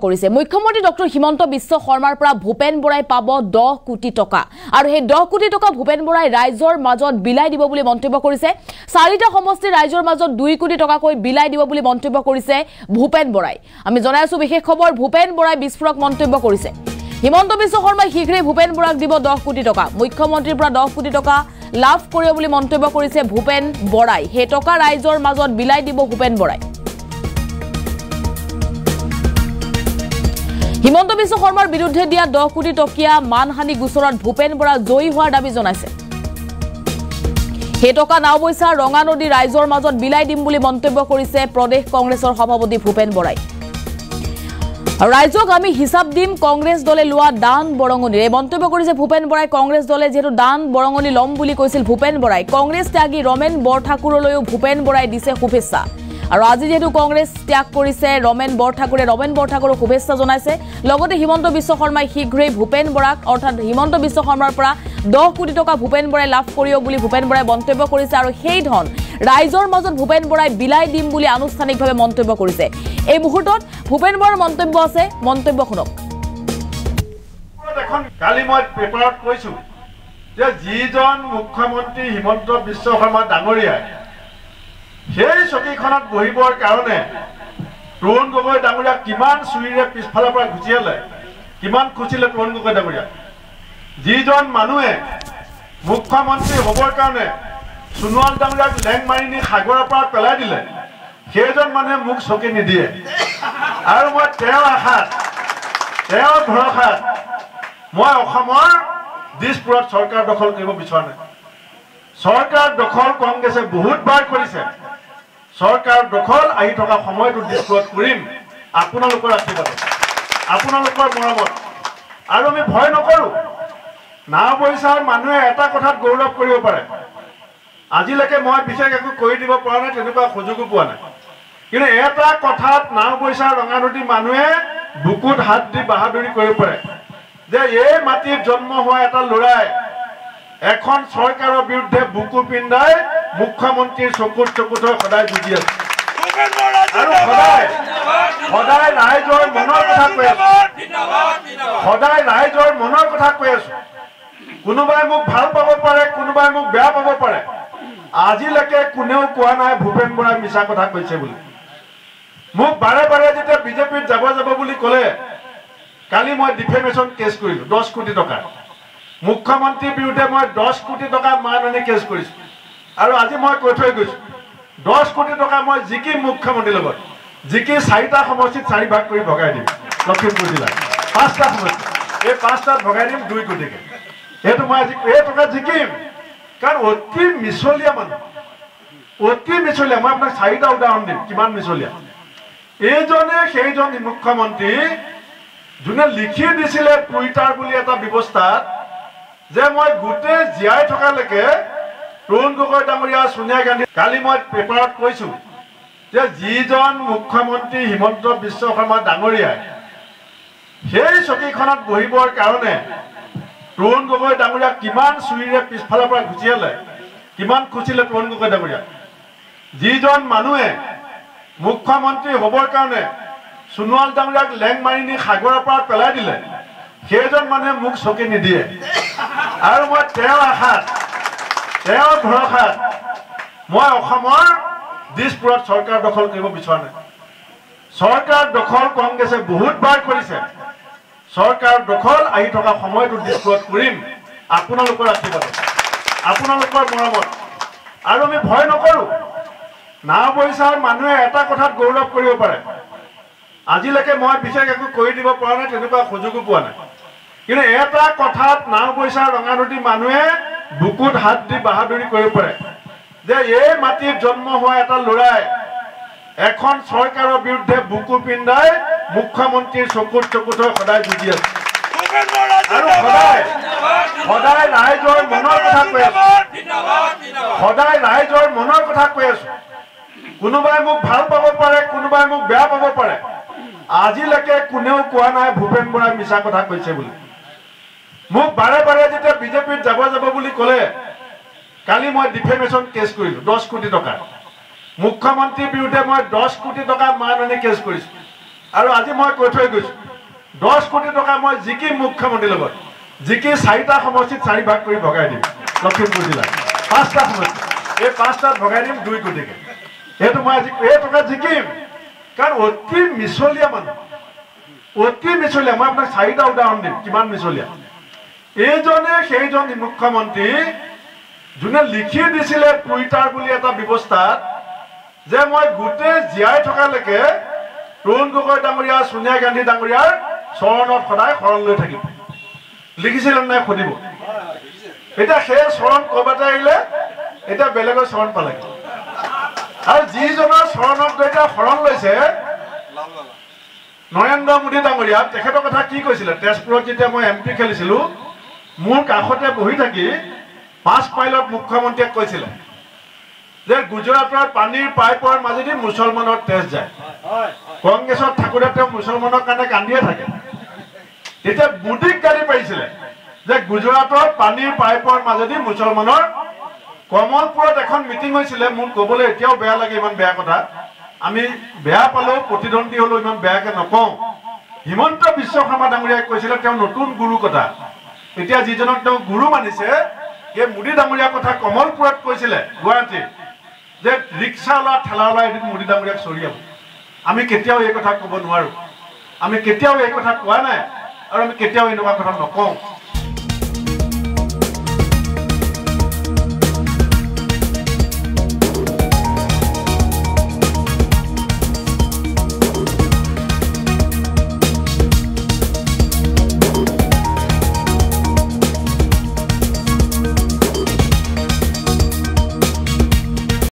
কৰিছে মুখ্যমন্ত্ৰী ডক্টৰ হিমন্ত বিশ্ব শৰ্মাৰ পৰা ভূপেন বৰাই পাব 10 কোটি টকা আৰু সেই 10 কোটি টকা ভূপেন বৰাই ৰাইজৰ মাজত বিলাই দিব বুলি মন্তব্য কৰিছে চাৰিটা সমষ্টি ৰাইজৰ মাজত 2 কোটি টকা কৈ বিলাই দিব বুলি মন্তব্য কৰিছে ভূপেন বৰাই আমি জনাইছো বিশেষ খবৰ ভূপেন বৰাই বিস্ফোৰক মন্তব্য কৰিছে হিমন্ত বিশ্ব শৰ্মাই শীঘ্ৰে ভূপেন বৰাক দিব 10 কোটি টকা মুখ্যমন্ত্ৰীৰ পৰা 10 কোটি টকা লাভ কৰিব বুলি মন্তব্য কৰিছে ভূপেন বৰাই হে টকা ৰাইজৰ মাজত বিলাই দিব ভূপেন বৰাই হিমন্ত বিশ্ব শৰ্মাৰ বিৰুদ্ধে দিয়া 10 কোটি টকীয়া মানহানি গোচৰত ভূপেন বৰা জয়ী হোৱাৰ দাবী জনাইছে হে টকা নাওবৈছা ৰঙা নদী ৰাইজৰ মাজত বিলাই দিম বুলি মন্তব্য কৰিছে প্ৰদেশ কংগ্ৰেছৰ সভাপতি ভূপেন বৰাই ৰাইজক আমি হিচাপ দিম কংগ্ৰেছ দলে লোৱা দান বৰঙণিৰ এই মন্তব্য কৰিছে ভূপেন বৰাই কংগ্ৰেছ দলে যেটো দান বৰঙণি লম বুলি কৈছিল ভূপেন বৰাই কংগ্ৰেছ ত্যাগী ৰমেন বৰঠাকুৰলৈও ভূপেন বৰাই দিছে শুভেচ্ছা আৰু আজি যেটো কংগ্ৰেছ ত্যাগ কৰিছে ৰমেন বৰঠাকুৰক শুভেচ্ছা জনাইছে লগতে হিমন্ত বিশ্ব শৰ্মাই শীঘ্ৰেই ভূপেন বৰাক অৰ্থাৎ হিমন্ত বিশ্ব শৰ্মাৰ পৰা 10 কোটি টকা ভূপেন বৰাই লাভ কৰিব বুলি ভূপেন বৰাই মন্তব্য কৰিছে আৰু সেই ধন ৰাইজৰ মাজত ভূপেন বৰাই বিলাই দিম বুলি আনুষ্ঠানিকভাৱে মন্তব্য কৰিছে এই মুহূৰ্তত ভূপেন বৰাৰ মন্তব্য আছে মন্তব্য শুনক এখন কালি মই পেপাৰত কৈছো যে যিজন মুখ্যমন্ত্ৰী হিমন্ত বিশ্ব শৰ্মা ডাঙৰীয়া সেই চকীখনত বহিবৰ কাৰণে তৰুণ গগৈ ডাঙৰীয়া কিমান চুৰিৰে পিছফালৰ পৰা গুচিয়ালে কিমান খুচিলে তৰুণ গগৈ ডাঙৰীয়া যিজন মানুহে মুখ্যমন্ত্ৰী হ'বৰ কাৰণে সোণোৱাল ডাঙৰীয়াক লেং মাৰি নি সাগৰৰ পৰা পেলাই দিলে সেইজন মানুহে মোক চকী নিদিয়ে আৰু মই তেওঁৰ আশাত তেওঁৰ ভৰসাত মই অসমৰ দিছপুৰত চৰকাৰ দখল কৰিব বিচৰা নাই চৰকাৰ দখল কংগ্ৰেছে বহুতবাৰ কৰিছে চৰকাৰ দখল আহি থকা সময়টো দিছপুৰত কৰিম আপোনালোকৰ আশীৰ্বাদ আপোনালোকৰ মৰমত আৰু আমি ভয় নকৰো নাওবৈছাৰ মানুহে এটা কথাত গৌৰৱ কৰিব পাৰে আজিলৈকে মই বিশেষ একো কৰি দিব পৰা নাই তেনেকুৱা সুযোগো পোৱা নাই কিন্তু এটা কথাত নাওবৈছাৰ ৰঙানদী মানুহে বুকুত হাত দি বাহাদুৰি কৰিব পাৰে যে এই মাটিত জন্ম হোৱা এটা ল'ৰাই এখন চৰকাৰৰ বিৰুদ্ধে বুকু পিন্ধাই মুখ্যমন্ত্ৰীৰ চকুত চকুত সদায় যুঁজি আছে আৰু সদায় ৰাইজৰ মনৰ কথা কৈ আছো সদায় ৰাইজৰ মনৰ কথা কৈ আছো কোনোবাই মোক ভাল পাব পাৰে কোনোবাই মোক বেয়া পাব পাৰে আজিলৈকে কোনেও কোৱা নাই ভূপেন বৰাই মিছা কথা কৈছে বুলি মোক বাৰে বাৰে যেতিয়া বিজেপিত যাব বুলি ক'লে কালি মই ডিফেমেশ্যন কেছ কৰিলো 10 কোটি টকা মুখ্যমন্ত্ৰীৰ বিৰুদ্ধে মই 10 কোটি টকা মানহানি কেছ কৰিছো আৰু আজি মই কৈ থৈ গৈছো 10 কোটি টকা মই জিকি মুখ্যমন্ত্ৰীৰ লগত জিকি 4টা সমষ্টিত 4 ভাগ কৰি ভগাই দিম লখিমপুৰ জিলাত 5টা সমষ্টি এই 5টাত ভগাই দিম 2 কোটিকে এইটো মই আজি এই টকা জিকিম কাৰণ অতি মিছলীয়া মানুহ অতি মিছলীয়া মই আপোনাক 4টা উদাহৰণ দিম কিমান মিছলীয়া এইজনে সেইজন মুখ্যমন্ত্ৰী যোনে লিখি দিছিলে টুইটাৰ বুলি এটা ব্যৱস্থাত যে মই গোটেই জীয়াই থকালৈকে তৰুণ গগৈ ডাঙৰীয়া সোনিয়া গান্ধী কালি মই পেপাৰত কৈছো যে যিজন মুখ্যমন্ত্ৰী হিমন্ত বিশ্ব শৰ্মা ডাঙৰীয়া সেই চকীখনত বহিবৰ কাৰণে তৰুণ গগৈ ডাঙৰীয়া কিমান চুৰিৰে পিছফালৰ পৰা গুচিয়ালে কিমান খুচিলে তৰুণ গগৈ ডাঙৰীয়া যিজন মানুহে মুখ্যমন্ত্ৰী হ'বৰ কাৰণে সোণোৱাল ডাঙৰীয়াক লেং মাৰি নি সাগৰৰ পৰা পেলাই দিলে সেইজন মানুহে মোক চকী নিদিয়ে আৰু মই তেওঁৰ আশাত তেওঁৰ ভৰসাত মই অসমৰ দিছপুৰত চৰকাৰ দখল কৰিব বিচৰা নাই চৰকাৰ দখল কংগ্ৰেছে বহুতবাৰ কৰিছে চৰকাৰ দখল আহি থকা সময়টো দিছপুৰত কৰিম আপোনালোকৰ আশীৰ্বাদ আপোনালোকৰ মৰমত আৰু আমি ভয় নকৰো নাওবৈছাৰ মানুহে এটা কথাত গৌৰৱ কৰিব পাৰে আজিলৈকে মই বিশেষ একো কৰি দিব পৰা নাই তেনেকুৱা সুযোগো পোৱা নাই কিন্তু এটা কথাত নাওবৈছাৰ ৰঙানদী মানুহে বুকুত হাত দি বাহাদুৰি কৰিব পাৰে যে এই মাটিত জন্ম হোৱা এটা ল'ৰাই এখন চৰকাৰৰ বিৰুদ্ধে বুকু পিন্ধাই মুখ্যমন্ত্ৰীৰ চকুত চকুত সদায় যুঁজি আছে আৰু সদায় ৰাইজৰ মনৰ কথা কৈ আছো সদায় ৰাইজৰ মনৰ কথা কৈ আছো কোনোবাই মোক ভাল পাব পাৰে কোনোবাই মোক বেয়া পাব পাৰে আজিলৈকে কোনেও কোৱা নাই ভূপেন বৰাই মিছা কথা কৈছে বুলি মোক বাৰে বাৰে যেতিয়া বিজেপিত যাব বুলি ক'লে কালি মই ডিফেমেশ্যন কেছ কৰিলো 10 কোটি টকা মুখ্যমন্ত্ৰীৰ বিৰুদ্ধে মই 10 কোটি টকা মানহানি কেছ কৰিছো আৰু আজি মই কৈ থৈ গৈছোঁ 10 কোটি টকা মই জিকি মুখ্যমন্ত্ৰীৰ লগত জিকি 4টা সমষ্টিত 4 ভাগ কৰি ভগাই দিম লখিমপুৰ জিলাত 5টা সমষ্টি এই 5টাত ভগাই দিম 2 কোটিকে সেইটো মই আজি এই টকা জিকিম কাৰণ অতি মিছলীয়া মানুহ অতি মিছলীয়া মই আপোনাক 4টা উদাহৰণ দিম কিমান মিছলীয়া এইজনে সেইজন মুখ্যমন্ত্ৰী যোনে লিখি দিছিলে টুইটাৰ বুলি এটা ব্যৱস্থাত যে মই গোটেই জীয়াই থকালৈকে তৰুণ গগৈ ডাঙৰীয়া সোনিয়া গান্ধী ডাঙৰীয়াৰ চৰণত সদায় শৰণ লৈ থাকিব লিখিছিল নাই সুধিব এটা সেই চৰণ ক'ৰবাতে আহিলে এটা বেলেগৰ চৰণ পালে আৰু যিজনৰ চৰণত গৈ শৰণ লৈছে নৰেন্দ্ৰ মোদী ডাঙৰীয়া তেখেতৰ কথা কি কৈছিলে তেজপুৰত যেতিয়া মই MP খেলিছিলোঁ মোৰ কাষতে বহি থাকি 5 মাইলত মুখ্যমন্ত্ৰীয়ে কৈছিলে যে গুজৰাটৰ পানীৰ পাইপৰ মাজেদি মুছলমানৰ তেজ যায় কংগ্ৰেছত থাকোঁতে তেওঁ মুছলমানৰ কাৰণে কান্দিয়ে থাকে তেতিয়া মোদীক গালি পাৰিছিলে যে গুজৰাটৰ পানীৰ পাইপৰ মাজেদি মুছলমানৰ কমলপুৰত এখন মিটিং হৈছিলে মোক ক'বলৈ এতিয়াও বেয়া লাগে ইমান বেয়া কথা আমি বেয়া পালেও প্ৰতিদ্বন্দ্বী হ'লেও ইমান বেয়াকে নকওঁ হিমন্ত বিশ্ব শৰ্মা ডাঙৰীয়াই কৈছিলে তেওঁ নতুন গুৰু কথা এতিয়া যিজনক তেওঁ গুৰু মানিছে এই মোদী ডাঙৰীয়াৰ কথা কমলপুৰত কৈছিলে গুৱাহাটীত যে ৰিক্সাৱালা ঠেলাৱালা এদিন মোদী ডাঙৰীয়াক চৰিয়াব আমি কেতিয়াও এই কথা ক'ব নোৱাৰোঁ আমি কেতিয়াও এই কথা কোৱা নাই আৰু আমি কেতিয়াও এনেকুৱা কথা নকওঁ